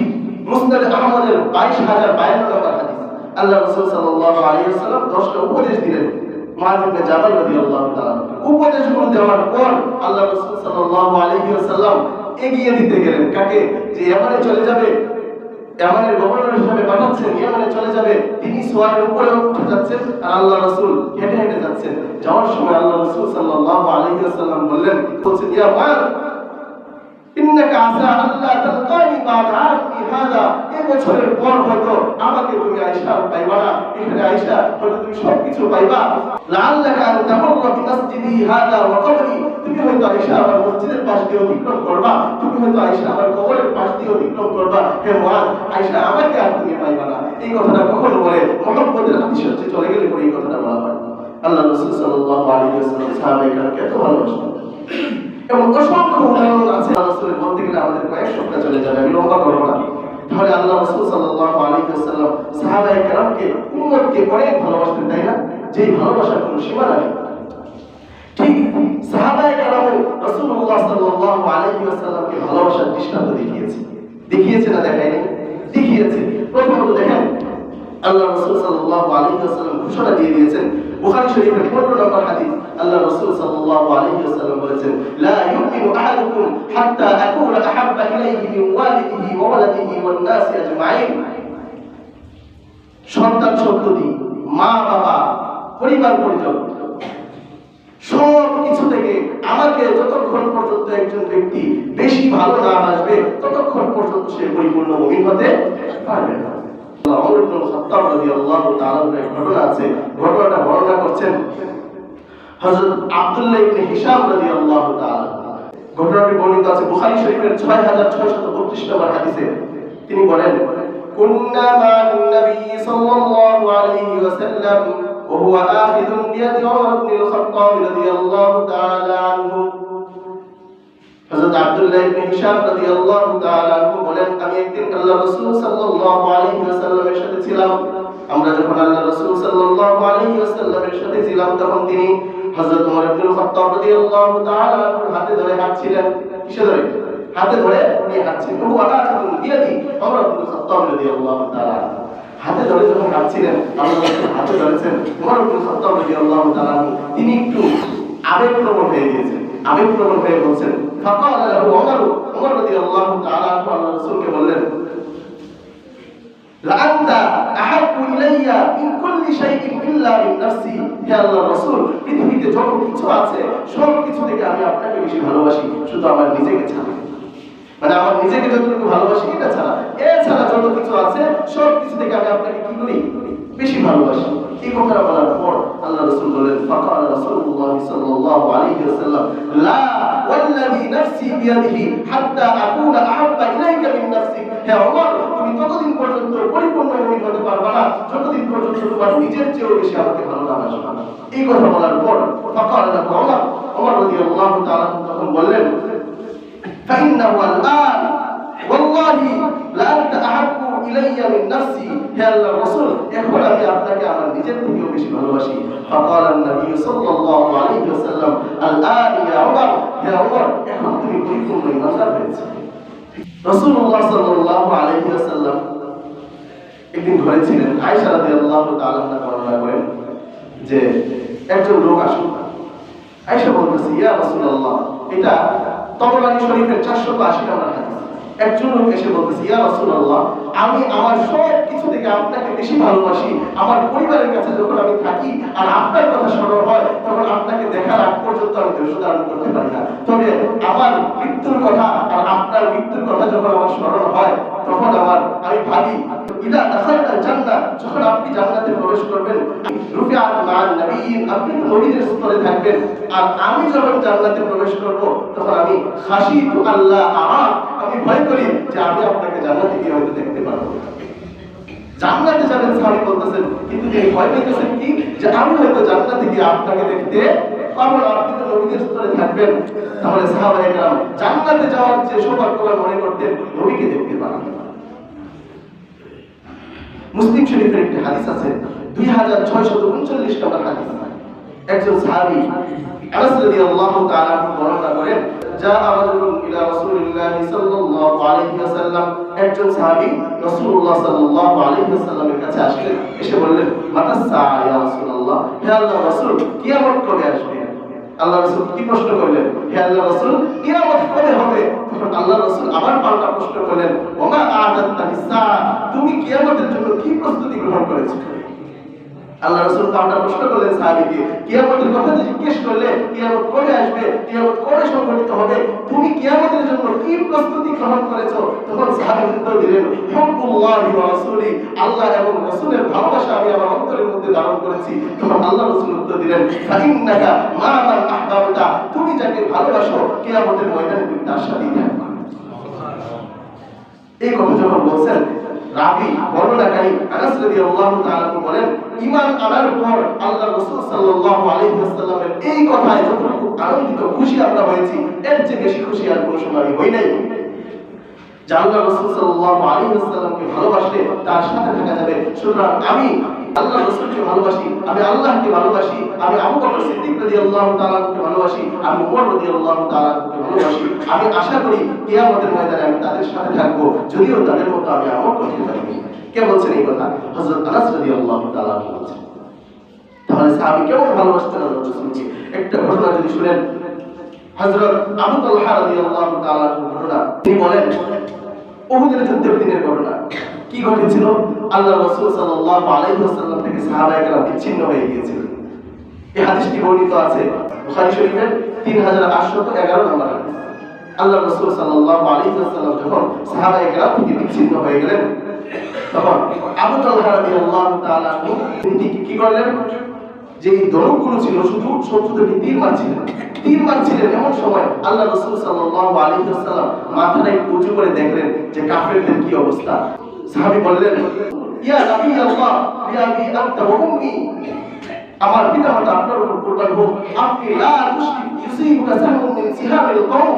মুসনাদ আহমদের 22052 নম্বর হাদিস। আল্লাহ রাসূল সাল্লাল্লাহু আলাইহি ওয়াসাল্লাম 10টা উপদেশ দিলেন মুআয ইবনে জাবাল রাদিয়াল্লাহু তাআলা। উপদেশগুলো দেওয়ার পর আল্লাহ রাসূল সাল্লাল্লাহু আলাইহি ওয়াসাল্লাম এগিয়ে দিতে গেলেন কাকে, যে ইয়ামানে চলে যাবে, ইয়ামানের গভর্নর হিসেবে পাঠাচ্ছেন, ইয়ামানে চলে যাবে, তিনি সোয়ারের উপরে উঠে যাচ্ছেন আর আল্লাহ রাসূল হেঁটে হেঁটে যাচ্ছেন। যাওয়ার সময় আল্লাহ রাসূল সাল্লাল্লাহু আলাইহি ওয়াসাল্লাম বললেন, বলছেন, ইয়া মুআয ইন্নাকা আসা আল্লাহ তালকানি বা'দা আমি হাদা, এই বছরের পর হয়তো আমাকে তুমি আয়েশা পাইবা না, এখানে আয়েশা হয়তো তুমি সবকিছু পাইবা। লাআল্লাকা আন তামুররা বিমাসজিদি হাদা ওয়া কবরি, তুমি হয়তো আয়েশা আমার মসজিদের পাশ দিয়ে অতিক্রম করবা, তুমি হয়তো আয়েশা আমার কবরের পাশ দিয়ে অতিক্রম করবা। হে মুআয, আয়েশা আমাকে আর তুমি পাইবা না। এই কথাটা কখন বলে? মুহাম্মদের হাদিসে চলে গেলে পরে এই কথাটা বলা হয়। আল্লাহ রাসূল সাল্লাল্লাহু আলাইহি ওয়াসাল্লাম সাহাবায়ে-কেরামকে এত ভালোবাসতেন এবং অসংখ্য উদাহরণ আছে। রাসূলের বলতে গেলে আমাদের কয়েক সপ্তাহ চলে যাবে, আমি লম্বা করব না। তাহলে আল্লাহ রাসূল সাল্লাল্লাহু আলাইহি ওয়াসাল্লাম সাহাবায়ে-কেরামকে, উম্মতকে অনেক ভালোবাসতেন, তাই না? যেই ভালোবাসার কোনো সীমা নাই। ঠিক সাহাবায়ে-কেরাম রাসূলুল্লাহ সাল্লাল্লাহু আলাইহি ওয়াসাল্লামকে ভালোবাসার দৃষ্টান্ত দেখিয়েছে না দেখায়নি? দেখিয়েছে। প্রথমত দেখেন, আল্লাহ রাসূল সাল্লাল্লাহু আলাইহি ওয়াসাল্লাম ঘোষণা দিয়ে দিয়েছেন, বুখারী শরীফের 15 নম্বর হাদিস। আল্লাহ রাসূল সাল্লাল্লাহু আলাইহি ওয়াসাল্লাম বলেছেন, লা ইউমিনু আহাদুকুম হাত্তা আকুনা আহাব্বা ইলাইহি মিন ওয়ালিদিহি ওয়া ওয়ালাদিহি ওয়ান নাসি আজমাইন। সন্তান সন্ততি, মা বাবা, পরিবার পরিজন, সব কিছু থেকে আমাকে যতক্ষণ পর্যন্ত একজন ব্যক্তি বেশি ভালো না বাসবে ততক্ষণ পর্যন্ত সে পরিপূর্ণ মুমিন হতে পারবে না। ওমর ইবনে খাত্তাব রাদিয়াল্লাহু তাআলা এর ঘটনা আছে। ঘটনাটা বর্ণনা করছেন হযরত আব্দুল্লাহ ইবনে হিশাম রাদিয়াল্লাহু তাআলা। ঘটনাটি বর্ণিত আছে বুখারী শরীফের 6632 নম্বর হাদিসে। তিনি বলেন, কুন্না মা'আন নবী সাল্লাল্লাহু আলাইহি ওয়াসাল্লাম ওয়া হুয়া আখিযুন বিয়াদি ওমর ইবনে খাত্তাব রাদিয়াল্লাহু তাআলা আনহু। হযরত আব্দুল্লাহ ইবনে হিশাম রাদিয়াল্লাহু তাআলা আনহু বলেন, আমি একদিন আল্লাহ রাসূল সাল্লাল্লাহু আলাইহি ওয়াসাল্লামের সাথে ছিলাম। আমরা যখন আল্লাহ রাসূল সাল্লাল্লাহু আলাইহি ওয়াসাল্লামের সাথে ছিলাম তখন তিনি হযরত ওমর ইবনে খাত্তাব রাদিয়াল্লাহু তাআলা আনহুর হাতে ধরে হাঁটছিলেন। কিসে ধরে? হাতে ধরে উনি হাঁটছিলেন। ওয়া আখিযুন বিয়াদি ওমর ইবনে খাত্তাব রাদিয়াল্লাহু তাআলা হাতে ধরে যখন হাঁটছিলেন, আল্লাহ রাসূল হাতে ধরেছেন ওমর ইবনে খাত্তাব রাদিয়াল্লাহু তাআলা। তিনি একটু আবেগপ্রবণ হয়ে গিয়েছেন, আবেগপ্রবণ হয়ে বলছেন, ফাকালা লাহু ওমর রাদিয়াল্লাহু তাআলা আল্লাহ রাসূলকে বললেন, লাআনতা আহাব্বু ইলাইয়া মিন কুল্লি শাইইন ইল্লা মিন নাফসি। হে আল্লাহর রাসূল, পৃথিবীতে যত কিছু আছে সব কিছু থেকে আমি আপনাকে বেশি ভালোবাসি, শুধু আমার নিজেকে ছাড়া। মানে আমার নিজেকে যতটুকু ভালোবাসি এটা ছাড়া, এছাড়া যত কিছু আছে সব কিছু থেকে আমি আপনাকে কি করি? বেশি ভালোবাসি। এই কথাটা বলার পর আল্লাহ রাসূল বলেন, ফাকাল রাসূলুল্লাহ সাল্লাল্লাহু আলাইহি ওয়াসাল্লাম, লা ওয়াল্লাযী নাফসি বিয়াদিহি হাত্তা আকুনা আহাব্বা ইলাইকা মিন নাফসিক। হে ওমর, তুমি ততদিন পর্যন্ত পরিপূর্ণ মুমিন হতে পারবে না যতদিন পর্যন্ত তোমার নিজের চেয়েও বেশি আমাকে ভালো না বাসবে। এই কথা বলার পর ফাকাল লাহু ওমর রাদিয়াল্লাহু তাআলা তখন বললেন, ফাইন্নাহু আল-আন ওয়াল্লাহি লা আনতা আহাব্বু ইলাইয়া মিন নাফসি। হে আল্লাহর রাসূল, এখন আমি আপনাকে আমার নিজের থেকেও বেশি ভালোবাসি। ফাকাল নবী সাল্লাল্লাহু আলাইহি ওয়াসাল্লাম, আল-আন ইয়া ওমর, হে ওমর, এখন তুমি পরিপূর্ণ ঈমানদার হয়েছে। রাসূলুল্লাহ সাল্লাল্লাহু আলাইহি ওয়াসাল্লাম একদিন ঘরে ছিলেন। আয়েশা রাদিয়াল্লাহু তাআলা বর্ণনা করেন যে একজন লোক আসলো। আয়েশা বলতেছে, ইয়া রাসূলুল্লাহ, এটা তবরানী শরীফের 480 নম্বর হাদিস। একজন লোক এসে বলতেছে, ইয়া রাসূলুল্লাহ, আমি আমার সব কিছু থেকে আপনাকে বেশি ভালোবাসি। আমার পরিবারের কাছে যখন আমি থাকি আর আপনার কথা স্মরণ হয় তখন আপনাকে দেখার আগ পর্যন্ত আমি ধৈর্য ধারণ করতে পারি না। তবে আমার মৃত্যুর কথা আর আপনার মৃত্যুর কথা যখন আমার স্মরণ হয় তখন আমি ভাবি, ইদা দাখালতাল জান্নাহ, যখন আপনি জান্নাতে প্রবেশ করবেন, রুফিআত মা'আন নাবিয়্যিন, আপনি নবীদের স্তরে থাকবেন। আর আমি যখন জান্নাতে প্রবেশ করব তখন আমি খাশিতু আল্লাহ আরা, আমি ভয় করি যে আমি আপনাকে জান্নাতে গিয়ে হয়তো দেখতে পারবো। জান্নাতে যাবেন সাহাবী বলতেছেন, কিন্তু তিনি ভয় পেতেছেন কি, যে আমি হয়তো জান্নাতে গিয়ে আপনাকে দেখতে কারণ আপনি তো নবীদের স্তরে থাকবেন, তাহলে সাহাবায়ে কেরাম জান্নাতে যাওয়ার যে সৌভাগ্যবান মনে করতেন নবীকে দেখতে পারেন। মুসলিম শরীফের একটি হাদিস আছে, 2639 নম্বর হাদিস। একজন সাহাবী আনাস রাদিয়াল্লাহু তাআলা বর্ণনা করেন, যা রাজুলুন ইলা রাসূলিল্লাহি সাল্লাল্লাহু আলাইহি ওয়াসাল্লাম, একজন সাহাবী রাসূলুল্লাহ সাল্লাল্লাহু আলাইহি ওয়াসাল্লামের কাছে আসলেন, এসে বললেন, মাতাস সাআ ইয়া রাসূলুল্লাহ, হে আল্লাহর রাসূল কিয়ামত কবে আসবে? আল্লাহর রাসূল কি প্রশ্ন করলেন? হে আল্লাহর রাসূল কিয়ামত কবে হবে? তখন আল্লাহর রাসূল আবার পাল্টা প্রশ্ন করলেন, ওমা আ'দাতা লিস-সাআ, তুমি কিয়ামতের জন্য কি প্রস্তুতি গ্রহণ করেছো? আল্লাহ রাসূল পাল্টা প্রশ্ন করলেন সাহাবীকে, কিয়ামতের কথা জিজ্ঞেস করলে, কিয়ামত কবে আসবে, কিয়ামত কবে সংঘটিত হবে, তুমি কিয়ামতের জন্য কি প্রস্তুতি গ্রহণ করেছো? তখন সাহাবী উত্তর দিলেন, হুব্বুল্লাহি ওয়া রাসূলি, আল্লাহ এবং রাসূলের ভালোবাসা আমি আমার অন্তরের মধ্যে ধারণ করেছি। তখন আল্লাহ রাসূল উত্তর দিলেন, ফাইন্নাকা মা মান আহবাবতা, তুমি যাকে ভালোবাসো কিয়ামতের ময়দানে তুমি তার সাথেই থাকবে। এই কথা যখন বলছেন, রাবী বর্ণনাকারী আনাস রাদিয়াল্লাহু তাআলা বলেন, ঈমান আনার পর আল্লাহর রাসূল সাল্লাল্লাহু আলাইহি ওয়াসাল্লামের এই কথায় যতটুকু আনন্দিত খুশি আমরা হয়েছি, এর চেয়ে বেশি খুশি আর কোনো সময় হই নাই। যে আল্লাহর রাসূল সাল্লাল্লাহু আলাইহি ওয়াসাল্লামকে ভালোবাসলে তার সাথে থাকা যাবে। সুতরাং আমি আল্লাহর রাসূলকে ভালোবাসি, আমি আল্লাহকে ভালোবাসি, আমি আবু বকর সিদ্দিক রাদিয়াল্লাহু তাআলাকে ভালোবাসি, আমি ওমর রাদিয়াল্লাহু তাআলাকে ভালোবাসি। আমি আশা করি কিয়ামতের ময়দানে আমি তাদের সাথে থাকব, যদিও তাদের মতো আমি আমল করতে পারিনি। কে বলছেন এই কথা? হযরত আনাস রাদিয়াল্লাহু তাআলা বলছেন। তাহলে সাহাবী কেমন ভালোবাসতেন আল্লাহর রাসূলকে? একটা ঘটনা যদি শুনেন, হযরত আবু তালহা রাদিয়াল্লাহু তাআলার ঘটনা। তিনি বলেন, উহুদের যুদ্ধের দিনের ঘটনা। কি ঘটেছিল? আল্লাহর রাসূল সাল্লাল্লাহু আলাইহি ওয়াসাল্লাম থেকে সাহাবায়ে কেরাম বিচ্ছিন্ন হয়ে গিয়েছিল। এই হাদিসটি বর্ণিত আছে বুখারী শরীফের 3811 নম্বর হাদিস। আল্লাহর রাসূল সাল্লাল্লাহু আলাইহি ওয়াসাল্লাম যখন সাহাবায়ে কেরাম থেকে বিচ্ছিন্ন হয়ে গেলেন, তখন আবু তালহা রাদিয়াল্লাহু তাআলা তিনি কি করলেন? যে দরুগুলো ছিল শুধু শত্রুদেরকে তীর মারছিলেন। এমন সময় আল্লাহ রাসূল সাল্লাল্লাহু আলাইহি ওয়াসাল্লাম মাথাটা একটু উঁচু করে দেখলেন যে কাফেরদের কি অবস্থা। সাহাবী বললেন, ইয়া নবী আল্লাহ, ইয়া আবি আনতা ওয়া উম্মি, আমার পিতামাতা আপনার উপর কুরবান হোক, আপনি লা তুশরিক ইউসিবুকা সাহমুন মিন সিহামিল কওম,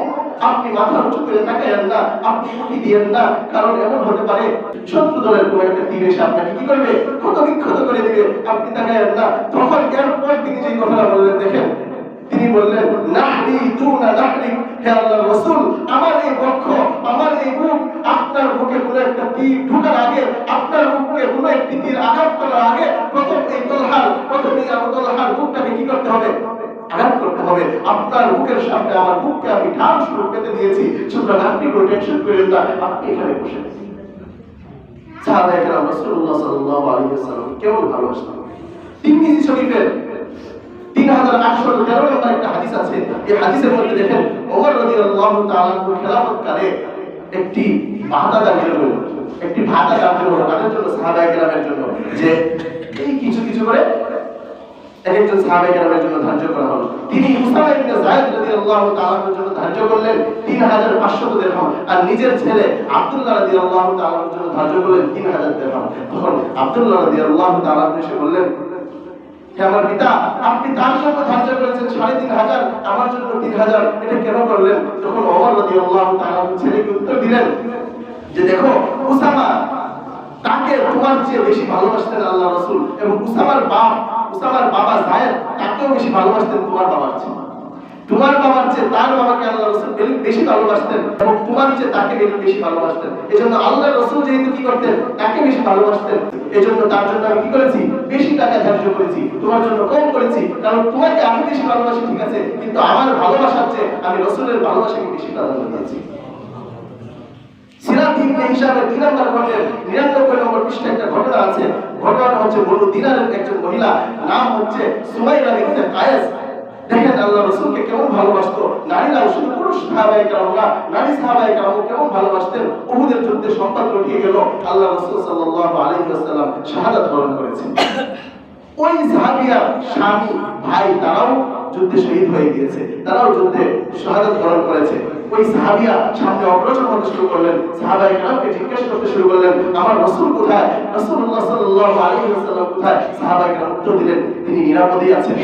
আপনি মাথা উঁচু করে তাকায়েন না, আপনি উঠি দিয়েন না, কারণ এমন হতে পারে শত্রু দলের কোনো একটা তীর এসে আপনাকে কি করবে? ক্ষত করে দিবে, আপনি তাকায়েন না। তখন এরপর তিনি যে কথাটা বললেন দেখেন, তিনি বললেন, নাহরি দুনা নাহরি, হে আল্লাহর রাসূল, আমার এই বক্ষ, আমার এই বুক, আপনার বুকে কোনো একটা তীর ঢোকার আগে, আপনার বুকে কোনো একটি তীর আঘাত করার আগে প্রথম এই আবু তালহার বুকটাকে কি করতে হবে? আঘাত করতে হবে। আপনার বুকের সামনে আমার বুককে আমি ঢাল শুরু পেতে দিয়েছি, সুতরাং আপনি কোনো টেনশন করেন না, আপনি এখানে বসে। সাহাবায়ে কেরাম রাসূলুল্লাহ সাল্লাল্লাহু আলাইহি ওয়াসাল্লাম কেমন ভালোবাসতেন। তিরমিজি শরীফের 3813 নম্বর একটা হাদিস আছে। এই হাদিসের মধ্যে দেখেন, ওমর রাদিয়াল্লাহু তাআলা খেলাফতকালে একটি ভাতা দাবি হলো, তাদের জন্য সাহাবায়ে কেরামের জন্য, যে এই কিছু করে একজন সাহাবায়ে কেরামের জন্য ধার্য করা হলো। তিনি উসামা ইবনে যায়েদ রাদিয়াল্লাহু তাআলার জন্য ধার্য করলেন 3500 দিরহাম, আর নিজের ছেলে আব্দুল্লাহ রাদিয়াল্লাহু তাআলার জন্য ধার্য করলেন 3000 দিরহাম। তখন আব্দুল্লাহ রাদিয়াল্লাহু তাআলা এসে বললেন, হে আমার পিতা, আপনি তার জন্য ধার্য করেছেন 3500, আমার জন্য 3000, এটা কেন করলেন? তখন ওমর রাদিয়াল্লাহু তাআলা ছেলেকে উত্তর দিলেন যে, দেখো, উসামা তাকে তোমার চেয়ে বেশি ভালোবাসতেন আল্লাহর রাসূল, এবং উসামার বাবা যায়েদ তাকেও বেশি ভালোবাসতেন তোমার বাবার চেয়ে। তোমার বাবার চেয়ে তার বাবাকে আল্লাহর রাসূল বেশি ভালোবাসতেন, এবং তোমার চেয়ে তাকে বেশি ভালোবাসতেন। এজন্য আল্লাহর রাসূল যেহেতু কি করতেন, তাকে বেশি ভালোবাসতেন, এজন্য তার জন্য আমি কি করেছি? বেশি টাকা ধার্য করেছি, তোমার জন্য কম করেছি। কারণ তোমাকে আমি বেশি ভালোবাসি, ঠিক আছে, কিন্তু আমার ভালোবাসার চেয়ে আমি রাসূলের ভালোবাসাকে বেশি প্রাধান্য দিয়েছি। সিরাত ইবনে হিশামের 2 নম্বর খণ্ডের 99 নম্বর পৃষ্ঠায় একটা ঘটনা আছে। ঘটনাটা হচ্ছে বনু দিনারের একজন মহিলা, নাম হচ্ছে সুমাইরা বিনতে কায়েস। দেখেন আল্লাহর রাসূলকে কেমন ভালোবাসতো। নারীরাও, শুধু পুরুষ সাহাবায়ে কেরাম না, নারী সাহাবায়ে কেরামও কেমন ভালোবাসতেন। উহুদের যুদ্ধে সংবাদ রটিয়ে গেল, আল্লাহর রাসূল সাল্লাল্লাহু আলাইহি ওয়াসাল্লাম শাহাদাত বরণ করেছেন। ওই সাহাবীর স্বামী, ভাই, তারাও যুদ্ধে শহীদ হয়ে গিয়েছে, তারাও যুদ্ধে শাহাদাত বরণ করেছে। ওই সাহাবীরা সামনে অগ্রসর হতে শুরু করলেন, সাহাবায়ে কেরামকে জিজ্ঞেস করতে শুরু করলেন, আমার রাসূল কোথায়? রাসূলুল্লাহ সাল্লাল্লাহু আলাইহি ওয়াসাল্লাম কোথায়? সাহাবায়ে কেরাম উত্তর দিলেন, তিনি নিরাপদেই আছেন।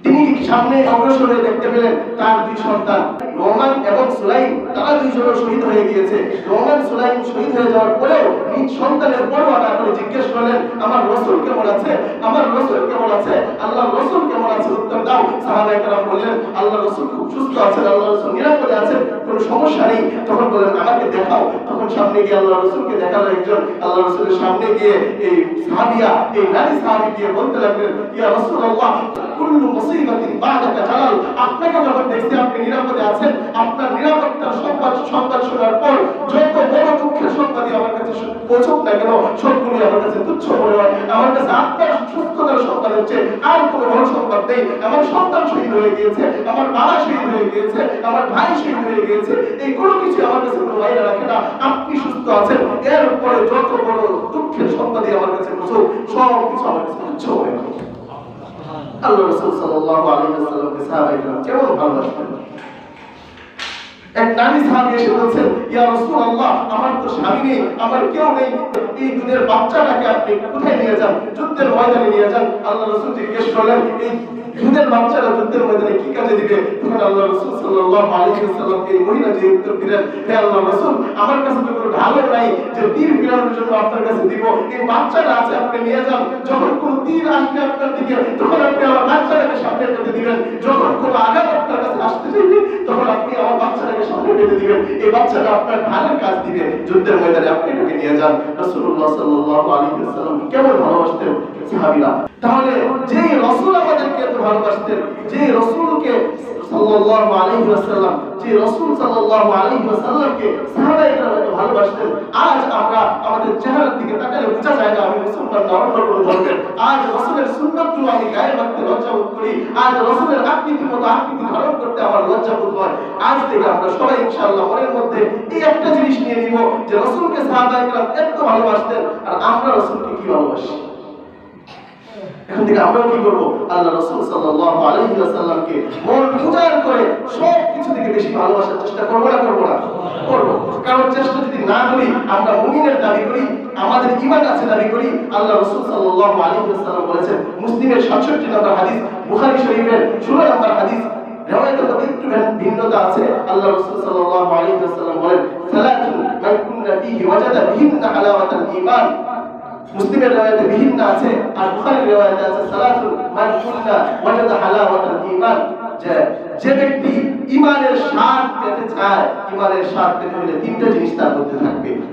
তিনি সামনে অগ্রসর হয়ে দেখতে পেলেন তার দুই সন্তান নোমান এবং সুলাইম, তারা দুইজনও শহীদ হয়ে গিয়েছে। নোমান সুলাইম শহীদ হয়ে যাওয়ার পরেও নিজ সন্তানের পরোয়া না করে জিজ্ঞেস করলেন, আমার রাসূল কেমন আছে, আমার রাসূল কেমন আছে, আল্লাহর রাসূল কেমন আছে, উত্তর দাও। সাহাবায়ে কেরাম বললেন, আল্লাহর রাসূল খুব সুস্থ আছেন, আল্লাহর রাসূল নিরাপদে আছেন, কোনো সমস্যা নেই। তখন বললেন, আমাকে দেখাও। তখন সামনে গিয়ে আল্লাহর রাসূলকে দেখালো একজন। আল্লাহর রাসূলের সামনে গিয়ে এই সাহাবিয়া, এই নারী সাহাবী গিয়ে বলতে লাগলেন, ইয়া রাসূলুল্লাহ, কুল্লু মুসিবাতিন বা'দাকা জালাল, আপনাকে যখন দেখছি আপনি নিরাপদে আছেন, আপনার নিরাপত্তার সংবাদ শোনার পর যত বড় দুঃখের সংবাদই আমার কাছে পৌঁছুক না কেন, সবগুলি আমার কাছে তুচ্ছ মনে হয়। আমার কাছে আপনার সুস্থতার সংবাদ হচ্ছে আর কোনো বড় সংবাদ নেই। আমার সন্তান শহীদ হয়ে গিয়েছে, আমার বাবা শহীদ হয়ে গিয়েছে, আমার ভাই শহীদ হয়ে গিয়েছে, এই কোনো কিছু আমার কাছে কোনো মাইনে রাখে না। আপনি সুস্থ আছেন, এরপরে যত বড় দুঃখের সংবাদই আমার কাছে পৌঁছুক, সব কিছু আমার কাছে তুচ্ছ মনে হয়। আল্লাহ রাসূল সাল্লাল্লাহু আলাইহি ওয়াসাল্লামকে সাহাবায়ে কেমন ভালোবাসতেন। এক নারী সাহাবী এসে বলছেন, ইয়া রাসূলুল্লাহ, আমার তো স্বামী নেই, আমার কেউ নেই, এই দুধের বাচ্চাটাকে আপনি কোথায় নিয়ে যান, যুদ্ধের ময়দানে নিয়ে যান। আল্লাহ রাসূল জিজ্ঞেস করলেন, এই দুধের বাচ্চাটা যুদ্ধের ময়দানে কি কাজে দিবে? তখন আল্লাহ রাসূল সাল্লাল্লাহু আলাইহি ওয়াসাল্লাম এই মহিলা যে উত্তর দিলেন, হে আল্লাহর রাসূল, আমার কাছে তো কোনো ঢালও নাই যে তীর ফিরানোর জন্য আপনার কাছে দিব, এই বাচ্চাটা আছে, আপনি নিয়ে যান। যখন কোন তীর আসবে আপনার দিকে, তখন আপনি আমার বাচ্চাটাকে সামনে রেখে দিবেন। যখন কোন আঘাত আপনার কাছে আসতে চাইবে, তখন আপনি আমার বাচ্চাটাকে সামনে রেখে দিবেন। এই বাচ্চাটা আপনার ঢালের কাজ দিবে, যুদ্ধের ময়দানে আপনি এটাকে নিয়ে যান। রাসূলুল্লাহ সাল্লাল্লাহু আলাইহি ওয়াসাল্লাম কেমন ভালোবাসতেন সাহাবীরা। তাহলে যে রাসূল আমাদেরকে এত ভালোবাসতেন, যে রাসূলকে সাল্লাল্লাহু আলাইহি ওয়াসাল্লাম, যে রাসূল সাল্লাল্লাহু আলাইহি ওয়াসাল্লামকে সাহাবায়ে কেরাম এত ভালোবাসতেন, আজ আমরা আমাদের চেহারার দিকে তাকালে বোঝা যায় না আমি মুসলমান না অন্য কোনো ধর্মের। আজ রাসূলের সুন্নাতগুলো আমি গায়ে রাখতে লজ্জা বোধ করি, আজ রাসূলের আকৃতির মতো আকৃতি ধারণ করতে আমার লজ্জা বোধ হয়। আজ থেকে আমরা সবাই ইনশাআল্লাহ মনের মধ্যে এই একটা জিনিস নিয়ে নিব যে রাসূলকে সাহাবায়ে কেরাম এত ভালোবাসতেন, আর আমরা রাসূলকে কি ভালোবাসি। এখন থেকে আমরা কি করব, আল্লাহ রাসূল সাল্লাল্লাহু আলাইহি ওয়াসাল্লামকে মন উজাড় করে সব কিছু থেকে বেশি ভালোবাসার চেষ্টা করব না করব না করব। কারণ চেষ্টা যদি না করি, আমরা মুমিনের দাবি করি, আমাদের ঈমান আছে দাবি করি। আল্লাহ রাসূল সাল্লাল্লাহু আলাইহি ওয়াসাল্লাম বলেছেন, মুসলিমের 67 নম্বর হাদিস, বুখারী শরীফের 16 নম্বর হাদিস, রিওয়ায়াতের মধ্যে একটু ভিন্নতা আছে। আল্লাহ রাসূল সাল্লাল্লাহু আলাইহি ওয়াসাল্লাম বলেন, সালাতুন মান কুননা ফীহি ওয়াজাদা বিহিন্না হালাওয়াতাল ঈমান। মুসলিমের রিওয়ায়াতে বিহিন্না আছে, আর বুখারীর রিওয়ায়াতে আছে সালাতুন মান কুননা ওয়াজাদা হালাওয়াতাল ঈমান। যে ব্যক্তি ঈমানের স্বাদ পেতে চায়, ঈমানের স্বাদ পেতে হলে তিনটা জিনিস তার মধ্যে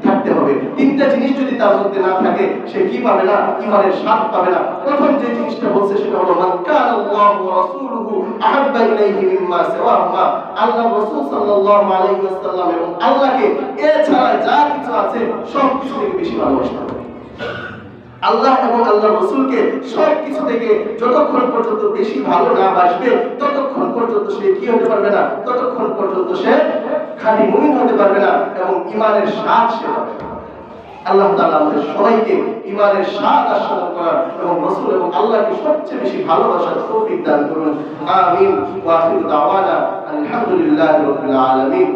থাকতে হবে। তিনটা জিনিস যদি তার মধ্যে না থাকে, সে কি পাবে না? ঈমানের স্বাদ পাবে না। প্রথম যে জিনিসটা বলছে সেটা হলো মান কানা আল্লাহু ওয়া রাসূলুহু আহাব্বা ইলাইহি মিম্মা সিওয়াহুমা। আল্লাহ রাসূল সাল্লাল্লাহু আলাইহি ওয়াসাল্লাম এবং আল্লাহকে এছাড়া যা কিছু আছে সব কিছু থেকে বেশি ভালোবাসতে হবে। আল্লাহ এবং আল্লাহর রাসূলকে সব কিছু থেকে যতক্ষণ পর্যন্ত বেশি ভালো না বাসবে, ততক্ষণ পর্যন্ত সে কি হতে পারবে না, ততক্ষণ পর্যন্ত সে খাঁটি মুমিন হতে পারবে না এবং ঈমানের স্বাদ সে পাবে না। আল্লাহ তাআলা আমাদের সবাইকে ঈমানের স্বাদ আস্বাদন করার এবং রাসূল এবং আল্লাহকে সবচেয়ে বেশি ভালোবাসার তৌফিক দান করুন। আমিন। ওয়া আখিরু দাওয়ানা আলহামদুলিল্লাহি রাব্বিল আলামিন।